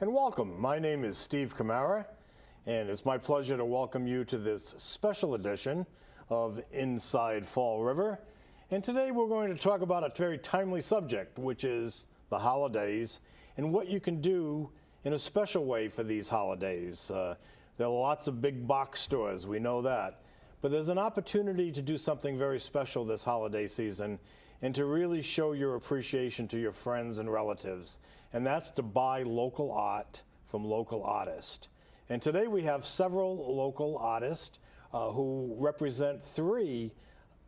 and welcome. My name is Steve Camara, and it's my pleasure to welcome you to this special edition of Inside Fall River. And today we're going to talk about a very timely subject, which is the holidays and what you can do in a special way for these holidays. There are lots of big box stores, we know that, but there's an opportunity to do something very special this holiday season and to really show your appreciation to your friends and relatives. And that's to buy local art from local artists. And today we have several local artists who represent three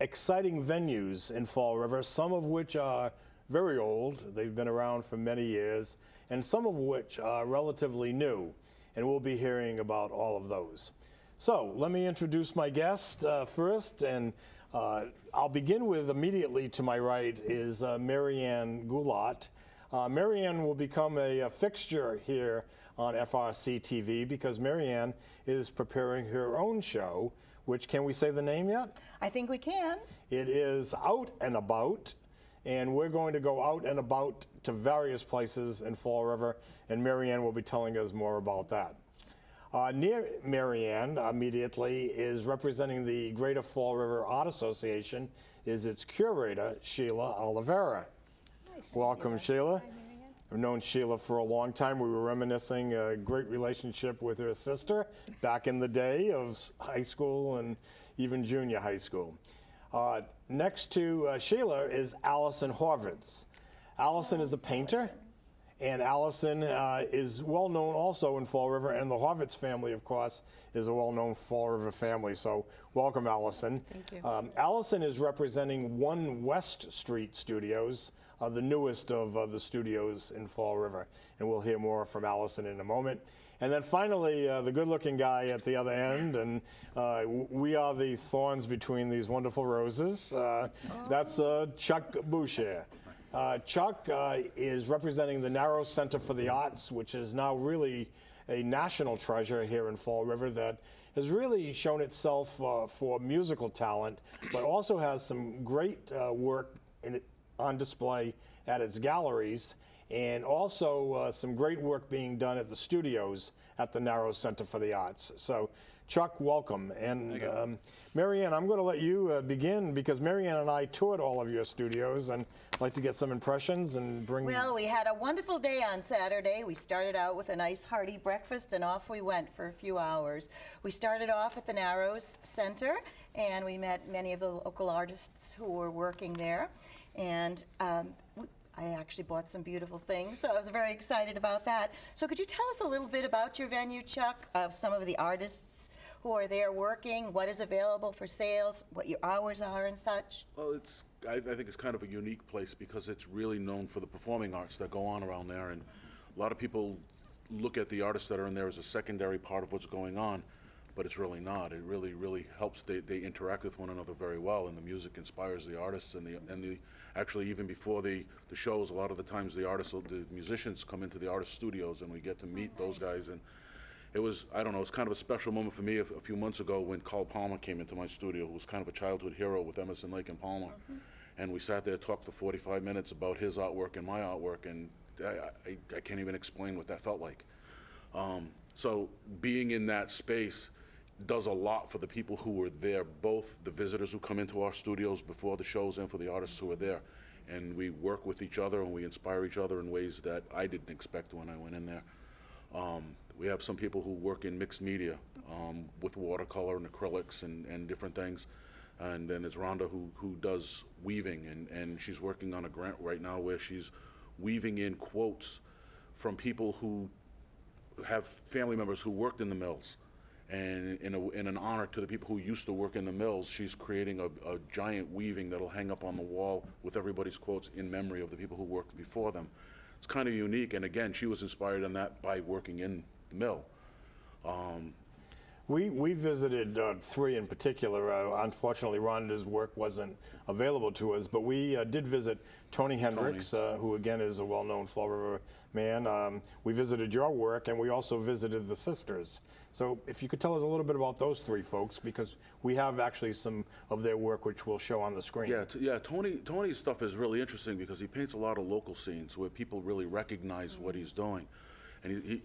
exciting venues in Fall River, some of which are very old. They've been around for many years, and some of which are relatively new. And we'll be hearing about all of those. So let me introduce my guest first, and I'll begin with, immediately to my right is Maryann Gouart. Maryann will become a fixture here on FRC TV because Maryann is preparing her own show, which, can we say the name yet? I think we can. It is Out and About, and we're going to go out and about to various places in Fall River, and Maryann will be telling us more about that. Near Maryann, immediately, is representing the Greater Fall River Art Association, is its curator, Sheila Oliveira. Nice. Welcome, Sheila. Hi, Maryann. I've known Sheila for a long time. We were reminiscing a great relationship with her sister back in the day of high school and even junior high school. Next to Sheila is Allison Horvitz. Allison is a painter. And Allison is well known also in Fall River, and the Horvitz family, of course, is a well-known Fall River family. So welcome, Allison. Thank you. Allison is representing One West Street Studios, the newest of the studios in Fall River. And we'll hear more from Allison in a moment. And then finally, the good-looking guy at the other end, and we are the thorns between these wonderful roses. That's Chuck Boucher. Chuck is representing the Narrow Center for the Arts, which is now really a national treasure here in Fall River that has really shown itself for musical talent, but also has some great work on display at its galleries, and also some great work being done at the studios at the Narrow Center for the Arts. So, Chuck, welcome. And Maryann, I'm going to let you begin because Maryann and I toured all of your studios, and I'd like to get some impressions and bring... Well, we had a wonderful day on Saturday. We started out with a nice hearty breakfast, and off we went for a few hours. We started off at the Narrows Center, and we met many of the local artists who were working there. And I actually bought some beautiful things, so I was very excited about that. So could you tell us a little bit about your venue, Chuck, some of the artists who are there working, what is available for sales, what your hours are and such? Well, I think it's kind of a unique place because it's really known for the performing arts that go on around there, and a lot of people look at the artists that are in there as a secondary part of what's going on, but it's really not. It really helps. They interact with one another very well, and the music inspires the artists, and the actually, even before the shows, a lot of the times the musicians come into the artist studios, and we get to meet those guys. And it was, I don't know, it was kind of a special moment for me a few months ago when Carl Palmer came into my studio, who was kind of a childhood hero with Emerson, Lake and Palmer. And we sat there, talked for 45 minutes about his artwork and my artwork, and I can't even explain what that felt like. So being in that space does a lot for the people who were there, both the visitors who come into our studios before the shows and for the artists who are there. And we work with each other and we inspire each other in ways that I didn't expect when I went in there. We have some people who work in mixed media with watercolor and acrylics and different things. And then there's Rhonda who does weaving, and she's working on a grant right now where she's weaving in quotes from people who have family members who worked in the mills. And in an honor to the people who used to work in the mills, she's creating a giant weaving that'll hang up on the wall with everybody's quotes in memory of the people who worked before them. It's kind of unique, and again, she was inspired on that by working in the mill. We visited three in particular. Unfortunately, Rhonda's work wasn't available to us, but we did visit Tony Hendricks, who again is a well-known Fall River man. We visited your work, and we also visited the sisters. So if you could tell us a little bit about those three folks, because we have actually some of their work which we'll show on the screen. Yeah, Tony's stuff is really interesting because he paints a lot of local scenes where people really recognize what he's doing. And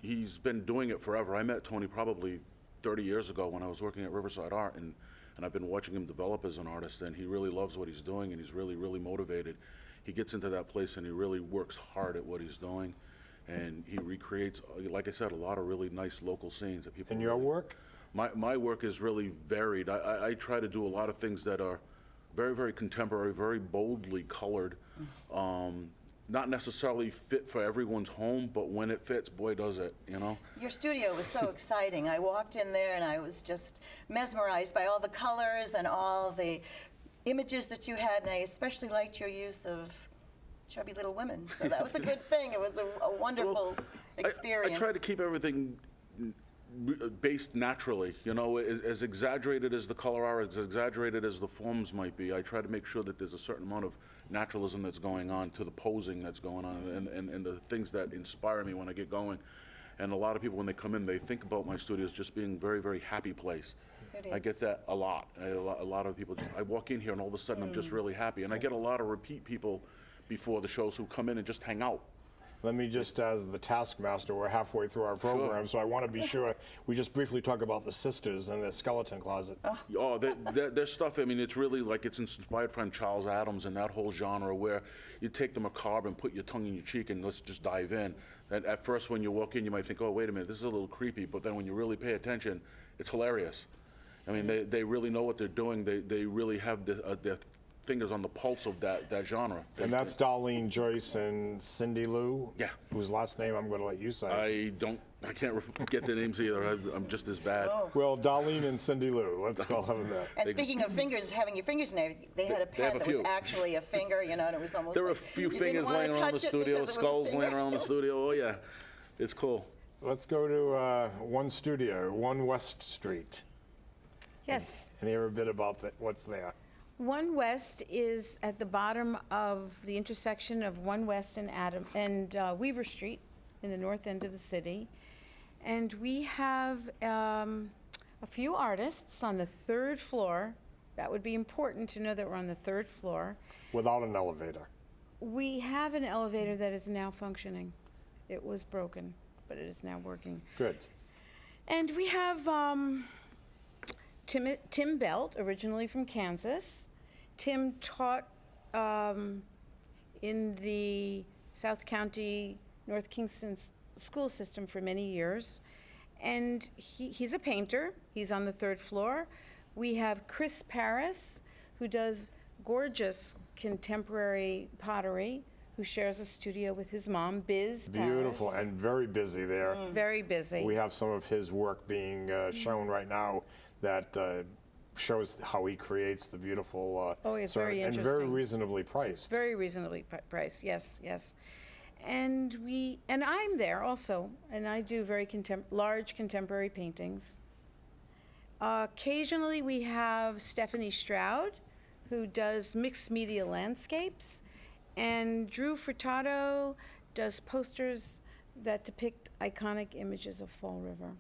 he's been doing it forever. I met Tony probably 30 years ago when I was working at Riverside Art, and I've been watching him develop as an artist, and he really loves what he's doing, and he's really, really motivated. He gets into that place and he really works hard at what he's doing, and he recreates, like I said, a lot of really nice local scenes that people. And your work? My work is really varied. I try to do a lot of things that are very, very contemporary, very boldly colored. Not necessarily fit for everyone's home, but when it fits, boy, does it, you know? Your studio was so exciting. I walked in there and I was just mesmerized by all the colors and all the images that you had, and I especially liked your use of chubby little women. So that was a good thing. It was a wonderful experience. I try to keep everything based naturally, you know, as exaggerated as the color are, as exaggerated as the forms might be. I try to make sure that there's a certain amount of naturalism that's going on to the posing that's going on, and the things that inspire me when I get going. And a lot of people, when they come in, they think about my studio as just being a very, very happy place. It is. I get that a lot. A lot of people, I walk in here and all of a sudden I'm just really happy. And I get a lot of repeat people before the shows who come in and just hang out. Let me just, as the taskmaster, we're halfway through our program, so I want to be sure we just briefly talk about the sisters and their skeleton closet. Oh, their stuff, I mean, it's really like it's inspired from Charles Addams and that whole genre where you take the macabre and put your tongue in your cheek and let's just dive in. And at first when you walk in, you might think, oh, wait a minute, this is a little creepy, but then when you really pay attention, it's hilarious. I mean, they really know what they're doing. They really have their fingers on the pulse of that genre. And that's Darlene Joyce and Cindy Lou? Yeah. Whose last name I'm going to let you say. I can't get the names either. I'm just as bad. Well, Darlene and Cindy Lou, let's call them that. And speaking of fingers, having your fingers in there, they had a pen that was actually a finger, you know, and it was almost There were a like few you didn't fingers wanna laying around the touch it studio, because it was a skulls laying finger. around the studio. Oh, yeah. It's cool. Let's go to One Studio, 1 West Street, Yes. and hear a bit about what's there. 1 West is at the bottom of the intersection of 1 West and Weaver Street in the north end of the city. And we have a few artists on the 3rd floor. That would be important to know that we're on the 3rd floor. Without an elevator. We have an elevator that is now functioning. It was broken, but it is now working. Good. And we have Tim Belt, originally from Kansas. Tim taught in the South County, North Kingston school system for many years. And he's a painter. He's on the 3rd floor. We have Chris Paris, who does gorgeous contemporary pottery, who shares a studio with his mom, Biz Beautiful Paris. and very busy there. Very busy. We have some of his work being shown right now that shows how he creates the beautiful Oh, it's very and very interesting. reasonably priced. Very reasonably priced, yes, yes. And I'm there also, and I do very large contemporary paintings. Occasionally we have Stephanie Stroud, who does mixed media landscapes, and Drew Furtado does posters that depict iconic images of Fall River.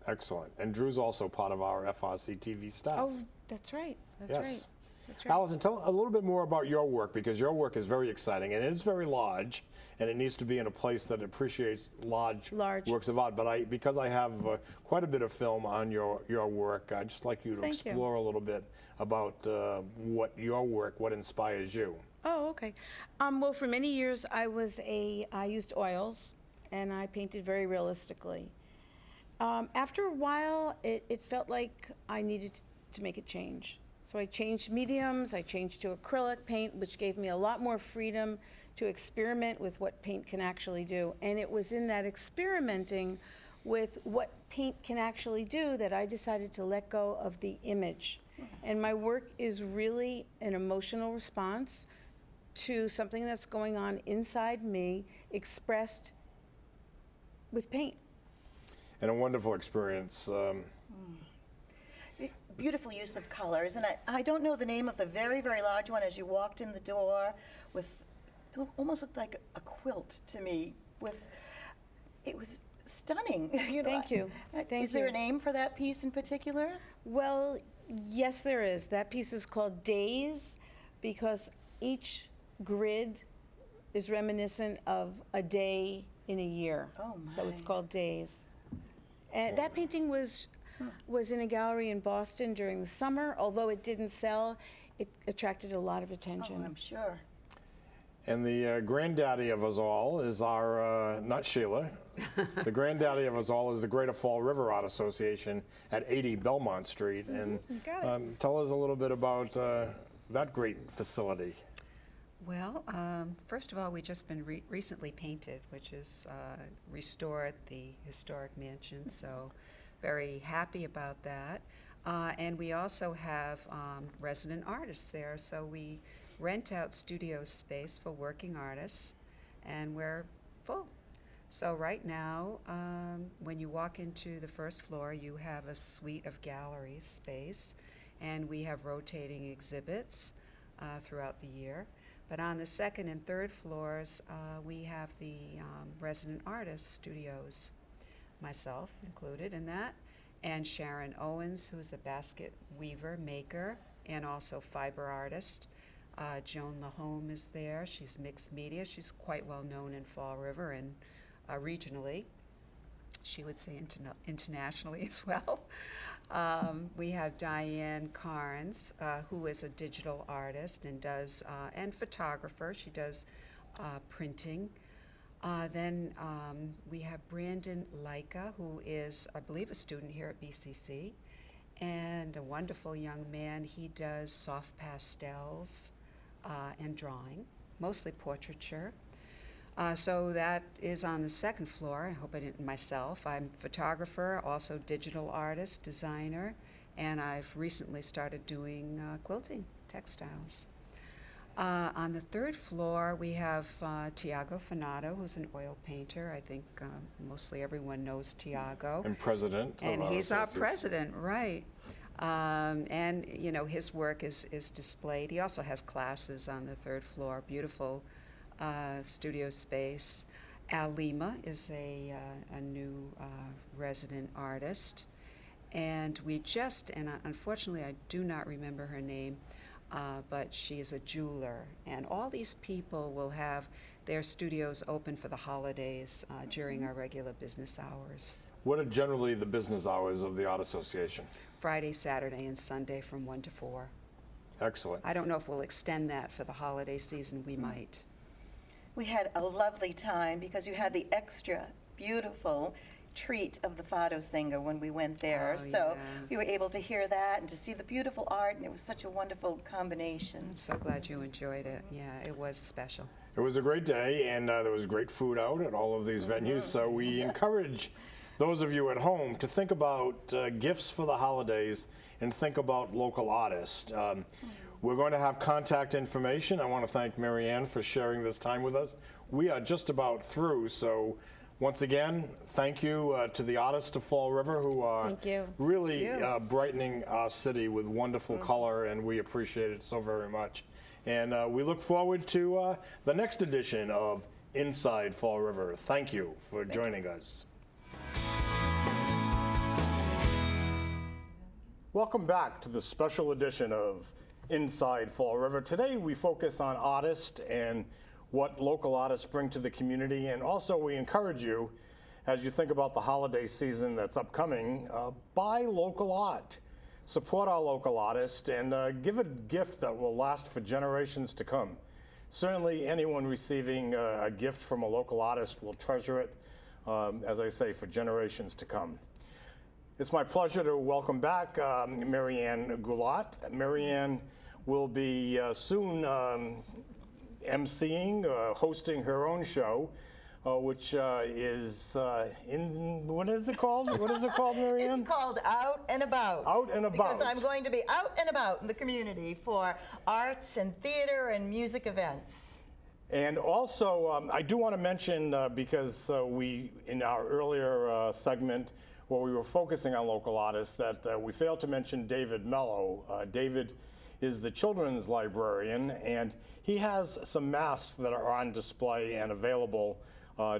Excellent. And Drew's also part of our FRC TV staff. Oh, that's right, that's Yes. right. That's right. Allison, tell a little bit more about your work, because your work is very exciting and it is very large, and it needs to be in a place that appreciates large works of art. But because I have quite a bit of film on your work, I'd just like you to Thank you. explore a little bit about what inspires you. Oh, okay. Well, for many years I used oils, and I painted very realistically. After a while, it felt like I needed to make a change. So I changed mediums, I changed to acrylic paint, which gave me a lot more freedom to experiment with what paint can actually do. And it was in that experimenting with what paint can actually do that I decided to let go of the image. And my work is really an emotional response to something that's going on inside me, expressed with paint. And a wonderful experience. Beautiful use of colors, and I don't know the name of the very, very large one as you walked in the door with, it almost looked like a quilt to me. It was stunning. You know, Thank you. Thank Is there you. a name for that piece in particular? Well, yes, there is. That piece is called Days because each grid is reminiscent of a day in a year. Oh, So it's my. called Days. And that painting was in a gallery in Boston during the summer. Although it didn't sell, it attracted a lot of Oh, attention. I'm sure. And the granddaddy of us all is our, not Sheila, the granddaddy of us all is the Greater Fall River Art Association at 80 Belmont Street. And got it. tell us a little bit about that great facility. Well, first of all, we just been recently painted, which is restored the historic mansion, so very happy about that. And we also have resident artists there, so we rent out studio space for working artists, and we're full. So right now, when you walk into the first floor, you have a suite of gallery space, and we have rotating exhibits throughout the year. But on the second and third floors, we have the resident artist studios, myself included in that, and Sharon Owens, who's a basket weaver, maker, and also fiber artist. Joan Lahome is there. She's mixed media. She's quite well known in Fall River and regionally. She would say internationally as well. We have Diane Carnes, who is a digital artist and does, and photographer. She does printing. Then we have Brandon Leica, who is, I believe, a student here at BCC, and a wonderful young man. He does soft pastels and drawing, mostly portraiture. So that is on the second floor. I hope I didn't myself. I'm a photographer, also digital artist, designer, and I've recently started doing quilting, textiles. On the third floor, we have Tiago Fanato, who's an oil painter. I think mostly everyone knows Tiago. And president. And of he's our association. president, right. And, you know, his work is displayed. He also has classes on the third floor, beautiful studio space. Al Lima is a new resident artist. And we just, and unfortunately I do not remember her name, but she is a jeweler. And all these people will have their studios open for the holidays during our regular business hours. What are generally the business hours of the Art Association? Friday, Saturday, and Sunday from 1 to 4. Excellent. I don't know if we'll extend that for the holiday season. We might. We had a lovely time because you had the extra beautiful treat of the fado singer when we went there. Oh, So yeah. we were able to hear that and to see the beautiful art, and it was such a wonderful combination. I'm so glad you enjoyed it. Yeah, it was special. It was a great day, and there was great food out at all of these venues. So we encourage those of you at home to think about gifts for the holidays and think about local artists. We're going to have contact information. I want to thank Maryann for sharing this time with us. We are just about through, so once again, thank you to the artists of Fall River who are Thank you. really brightening our city with wonderful color, and we appreciate it so very much. And we look forward to the next edition of Inside Fall River. Thank you for joining us. Welcome back to the special edition of Inside Fall River. Today we focus on artists and what local artists bring to the community, and also we encourage you, as you think about the holiday season that's upcoming, buy local art. Support our local artists and give a gift that will last for generations to come. Certainly anyone receiving a gift from a local artist will treasure it, as I say, for generations to come. It's my pleasure to welcome back Maryann Gouart. Maryann will be soon emceeing, hosting her own show, which is in, what is it called? What is it called, Maryann? It's called Out and About. Out and About. Because I'm going to be out and about in the community for arts and theater and music events. And also, I do want to mention, because we, in our earlier segment, where we were focusing on local artists, that we failed to mention David Mello. David is the children's librarian, and he has some masks that are on display and available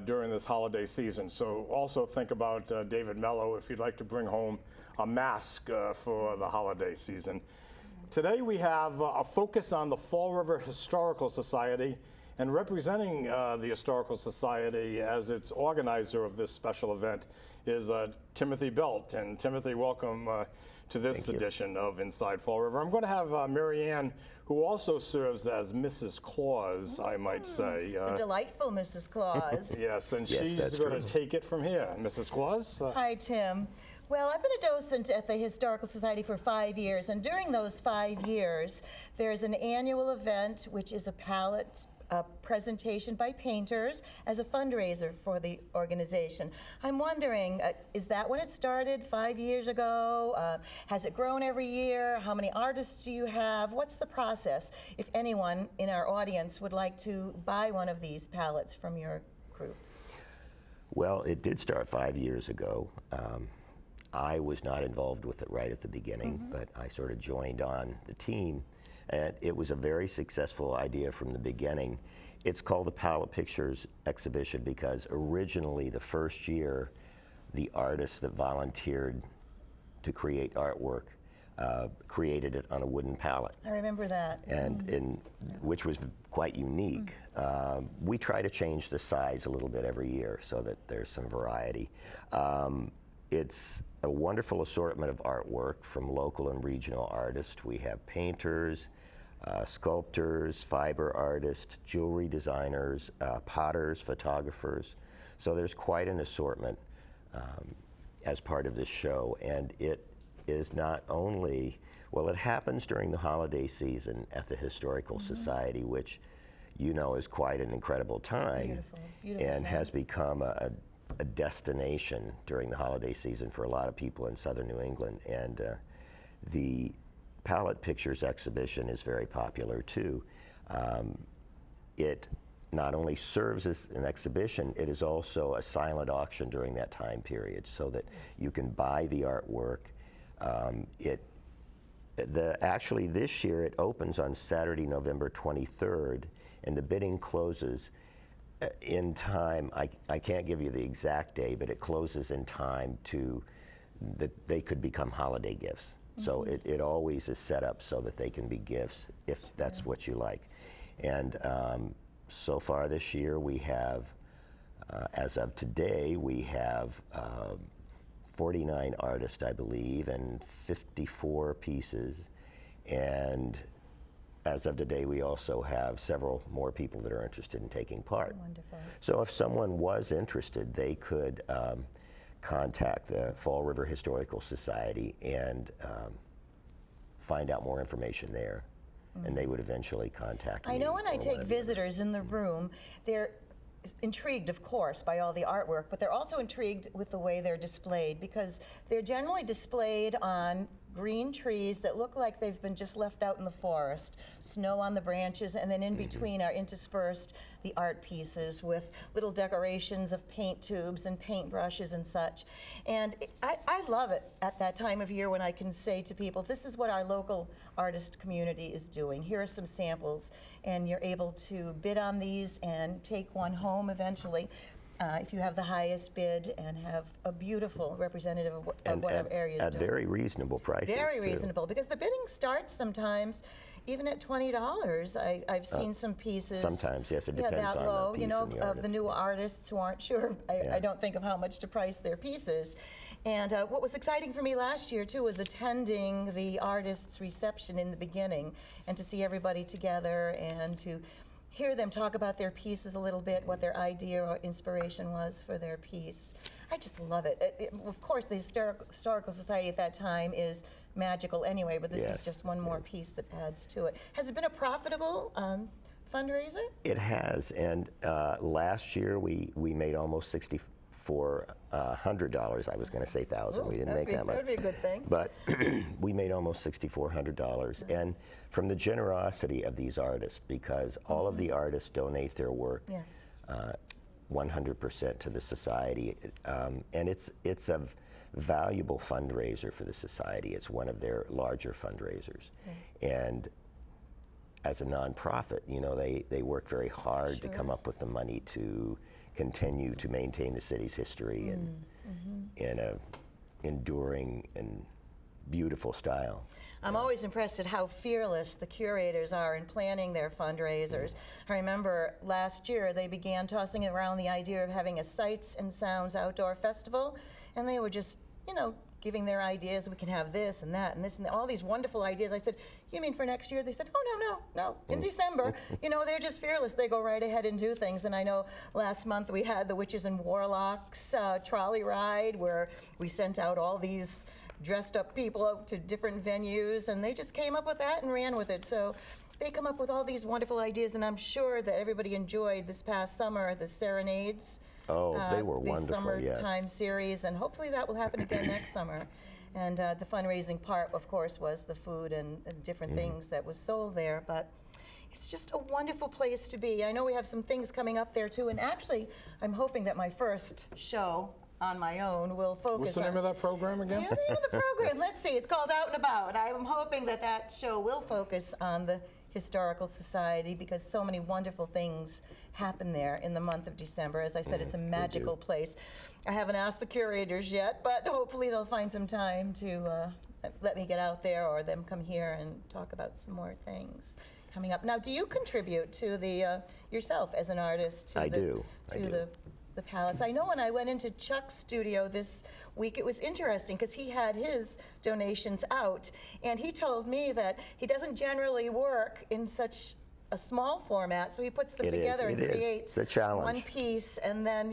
during this holiday season. So also think about David Mello if you'd like to bring home a mask for the holiday season. Today we have a focus on the Fall River Historical Society And representing the Historical Society as its organizer of this special event is Timothy Belt. And Timothy, welcome to this edition of Inside Fall River. I'm going to have Maryann, who also serves as Mrs. Claus, I might say. The delightful Mrs. Claus. Yes, and Yes, she's that's going to true. take it from here. Mrs. Claus? Hi, Tim. Well, I've been a docent at the Historical Society for 5 years, and during those 5 years, there's an annual event, which is a palette presentation by painters as a fundraiser for the organization. I'm wondering, is that when it started 5 years ago? Has it grown every year? How many artists do you have? What's the process if anyone in our audience would like to buy one of these palettes from your group? Well, it did start 5 years ago. I was not involved with it right at the beginning, but I sort of joined on the team, and it was a very successful idea from the beginning. It's called the Palette Pictures Exhibition because originally the first year, the artists that volunteered to create artwork created it on a wooden palette. I remember that. And which was quite unique. We try to change the size a little bit every year so that there's some variety. It's a wonderful assortment of artwork from local and regional artists. We have painters, sculptors, fiber artists, jewelry designers, potters, photographers. So there's quite an assortment as part of this show, and it is not only, well, it happens during the holiday season at the Historical Society, which you know is quite an incredible time. Beautiful, beautiful and time. has become a destination during the holiday season for a lot of people in southern New England. And the Palette Pictures exhibition is very popular too. It not only serves as an exhibition, it is also a silent auction during that time period so that you can buy the artwork. Actually this year it opens on Saturday, November 23rd, and the bidding closes in time. I can't give you the exact day, but it closes in time to that they could become holiday gifts. So it always is set up so that they can be gifts if that's what you like. And so far this year we have, as of today, we have 49 artists, I believe, and 54 pieces. And as of today, we also have several more people that are interested in taking part. Wonderful. So if someone was interested, they could contact the Fall River Historical Society and find out more information there. And they would eventually contact me. I know when I or take one of the others. visitors in the room, they're intrigued, of course, by all the artwork, but they're also intrigued with the way they're displayed because they're generally displayed on green trees that look like they've been just left out in the forest, snow on the branches, and then in between are interspersed the art pieces with little decorations of paint tubes and paint brushes and such. And I love it at that time of year when I can say to people, this is what our local artist community is doing. Here are some samples, and you're able to bid on these and take one home eventually. If you have the highest bid and have a beautiful representative of what our area is at doing. very reasonable prices. Very too. reasonable, because the bidding starts sometimes even at $20. I've seen some pieces. Sometimes, yes, it depends that on the low, piece you know, and the of the artist. new artists who aren't sure. I don't think of how much to price their pieces. And what was exciting for me last year too was attending the artists' reception in the beginning, and to see everybody together and to hear them talk about their pieces a little bit, what their idea or inspiration was for their piece. I just love it. Of course, the Historical Society at that time is magical anyway, but this Yes, is just one more piece that adds to it. Has it been a profitable fundraiser? It has, and last year we made almost $6,400. I was going to say thousand. We didn't make that much. That would be a good thing. But we made almost $6,400, and from the generosity of these artists, because all of the artists donate their work Yes. 100% to the society, and it's a valuable fundraiser for the society. It's one of their larger fundraisers, and as a nonprofit, you know, they work very hard to come up with the money to continue to maintain the city's history in a enduring and beautiful style. I'm always impressed at how fearless the curators are in planning their fundraisers. I remember last year they began tossing around the idea of having a Sights and Sounds outdoor festival, and they were just, giving their ideas. We can have this and that and this and all these wonderful ideas. I said, you mean for next year? They said, oh, no, in December. They're just fearless. They go right ahead and do things. And I know last month we had the Witches and Warlocks trolley ride where we sent out all these dressed up people out to different venues, and they just came up with that and ran with it. So they come up with all these wonderful ideas, and I'm sure that everybody enjoyed this past summer, the serenades. Oh, they were wonderful, the summertime series, and hopefully that will happen again next summer. And the fundraising part, of course, was the food and different things that was sold there. But it's just a wonderful place to be. I know we have some things coming up there too, and actually, I'm hoping that my first show on my own will focus What's the name of that program again? The name of the program, let's see, it's called Out and About. I'm hoping that that show will focus on the Historical Society because so many wonderful things happen there in the month of December. As I said, it's a magical place. I haven't asked the curators yet, but hopefully they'll find some time to let me get out there or them come here and talk about some more things coming up. Now, do you contribute to the yourself as an artist to I do. the pallets? I know when I went into Chuck's studio this week, it was interesting because he had his donations out, and he told me that he doesn't generally work in such a small format, so he puts them together and creates It's a challenge. one piece, and then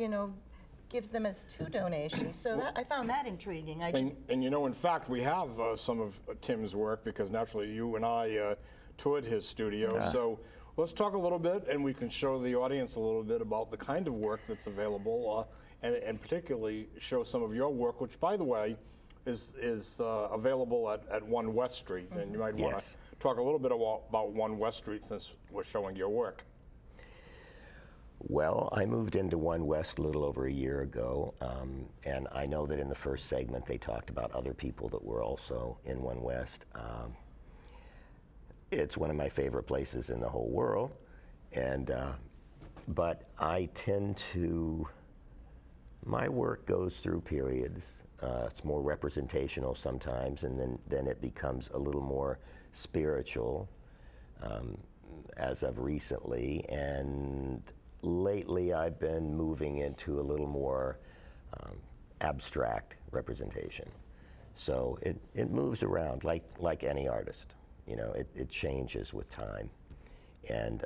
gives them as 2 donations. So I found that intriguing. And in fact, we have some of Tim's work because naturally you and I toured his studio. So let's talk a little bit, and we can show the audience a little bit about the kind of work that's available, and particularly show some of your work, which, by the way, is available at 1 West Street. And you might want to talk a little bit about 1 West Street since we're showing your work. Well, I moved into 1 West a little over a year ago, and I know that in the first segment they talked about other people that were also in 1 West. It's one of my favorite places in the whole world, and but I tend to, my work goes through periods. It's more representational sometimes, and then it becomes a little more spiritual as of recently, and lately I've been moving into a little more abstract representation. So it moves around like any artist. It changes with time. And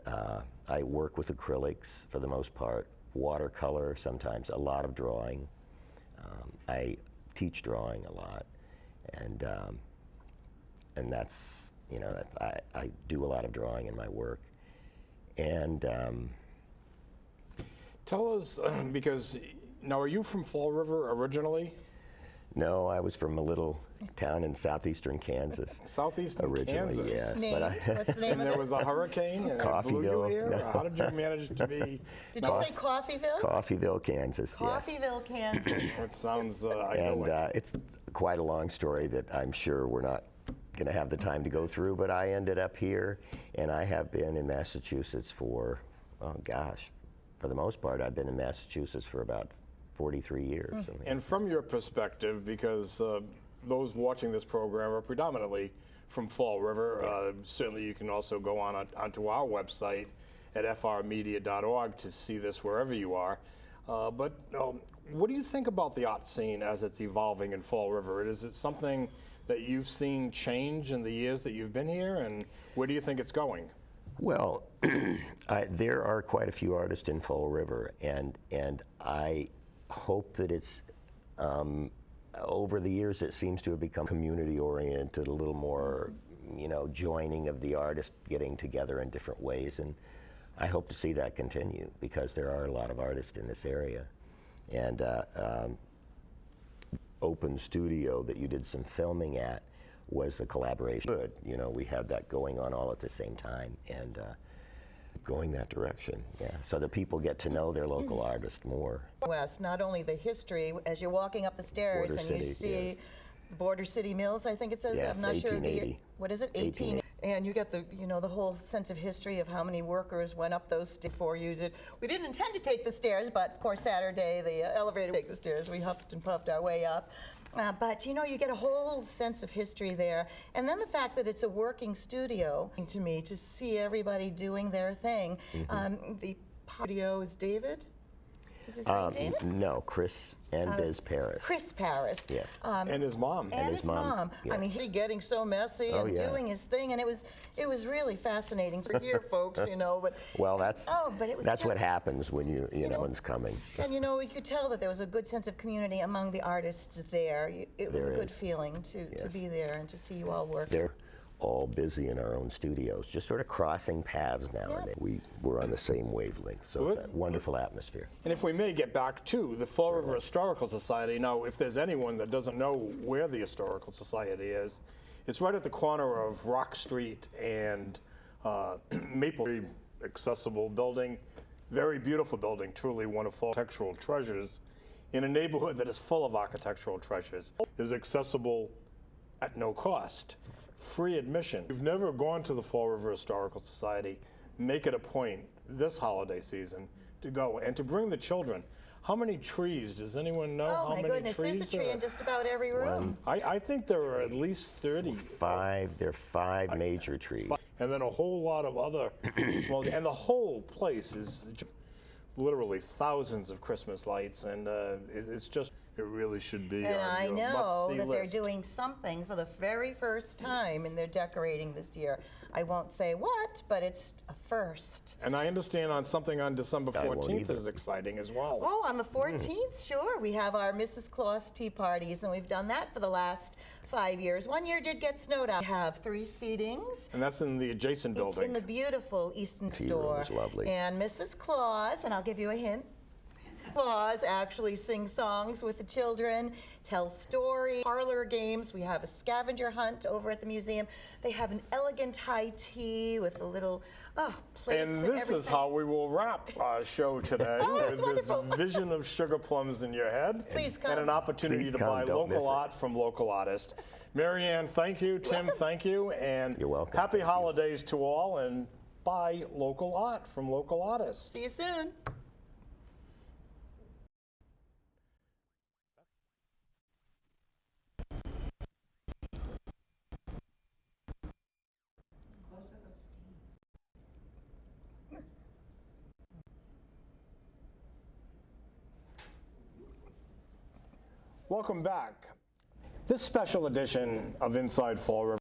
I work with acrylics for the most part, watercolor sometimes, a lot of drawing. I teach drawing a lot, and that's, I do a lot of drawing in my work. And tell us, because now are you from Fall River originally? No, I was from a little town in southeastern Kansas. Southeastern originally, Kansas? yes. Name? What's the name And of there it? was a hurricane and it blew you Coffeyville. here? Or how did you manage to be? Did you say Coffeyville? Coffeyville, Kansas, yes. Coffeyville, Kansas. It sounds And idyllic. it's quite a long story that I'm sure we're not going to have the time to go through, but I ended up here, and I have been in Massachusetts for, oh gosh, for the most part, I've been in Massachusetts for about 43 years. And from your perspective, because those watching this program are predominantly from Fall River, certainly you can also go onto our website at frmedia.org to see this wherever you are. But what do you think about the art scene as it's evolving in Fall River? Is it something that you've seen change in the years that you've been here, and where do you think it's going? Well, there are quite a few artists in Fall River, and I hope that it's, over the years it seems to have become community-oriented, a little more, joining of the artists, getting together in different ways, and I hope to see that continue because there are a lot of artists in this area. And Open Studio that you did some filming at was a collaboration. Good, we had that going on all at the same time, and going that direction, so that people get to know their local artist more. West, not only the history, as you're walking up the stairs Border and you City, see yes. Border City Mills, I think it says. Yes, I'm not sure. 1880. What is it? 1880. And you get the, the whole sense of history of how many workers went up those stairs before you did. We didn't intend to take the stairs, but of course Saturday the elevator would take the stairs. We huffed and puffed our way up. But you get a whole sense of history there. And then the fact that it's a working studio, to me, to see everybody doing their thing. The studio is David? Is his name David? No, Chris and Biz Paris. Chris Paris. Yes. And his mom. And his mom. I mean, yes. he getting so messy Oh, and yeah. doing his thing, and it was really fascinating to hear, folks. But Well, that's but it was that's what just- happens when one's coming. And you could tell that there was a good sense of community among the artists there. It was There a good is. feeling to Yes. be there and to see you all work. They're all busy in our own studios, just sort of crossing paths now and then. We were on the same wavelength, so it's a wonderful atmosphere. And if we may get back to the Fall River Historical Society, now if there's anyone that doesn't know where the Historical Society is, it's right at the corner of Rock Street and Maple. Very accessible building, very beautiful building, truly one of Fall's architectural treasures in a neighborhood that is full of architectural treasures. Is accessible at no cost. Free admission. If you've never gone to the Fall River Historical Society, make it a point this holiday season to go and to bring the children. How many trees? Does anyone know Oh how my many goodness, trees there's a tree there in just about every room. I think there are at least 30. There are five major trees. And then a whole lot of other small, and the whole place is just literally thousands of Christmas lights, and it really should be And on I your know must-see that list. they're doing something for the very first time in their decorating this year. I won't say what, but it's a first. And I understand on something on December I won't 14th either. is exciting as well. Oh, on the 14th, sure. We have our Mrs. Claus tea parties, and we've done that for the last 5 years. One year did get snowed out. We have 3 seatings. And that's in the adjacent It's building. in the beautiful Easton Tea store. room is lovely. And Mrs. Claus, and I'll give you a hint, Claus actually sings songs with the children, tells stories, parlor games. We have a scavenger hunt over at the museum. They have an elegant high tea with a little plates And and this is everything. how we will wrap our show today Oh, that's with this wonderful. vision of sugar plums in your head. Please come. And an opportunity Please to come, buy don't miss local it. art from local artists. Maryann, thank you. Tim, thank you. And You're welcome. happy Thank you. holidays to all, and buy local art from local artists. See you soon. Welcome back. This special edition of Inside Fall River